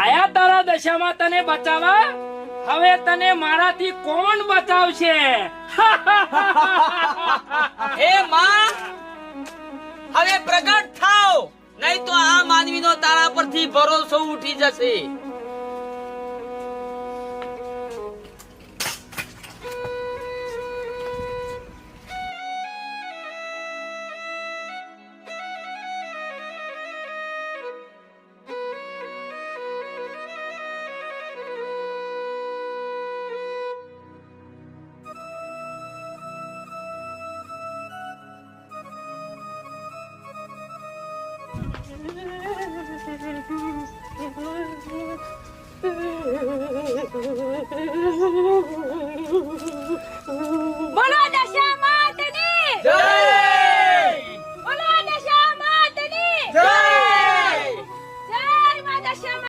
આયા તારા દશામાં તને બચાવવા, હવે તને મારાથી કોણ બચાવશે? હે માં, હવે પ્રગટ થાવ, નહીં તો આ માનવીનો તારા પરથી ભરોસો ઉઠી જશે.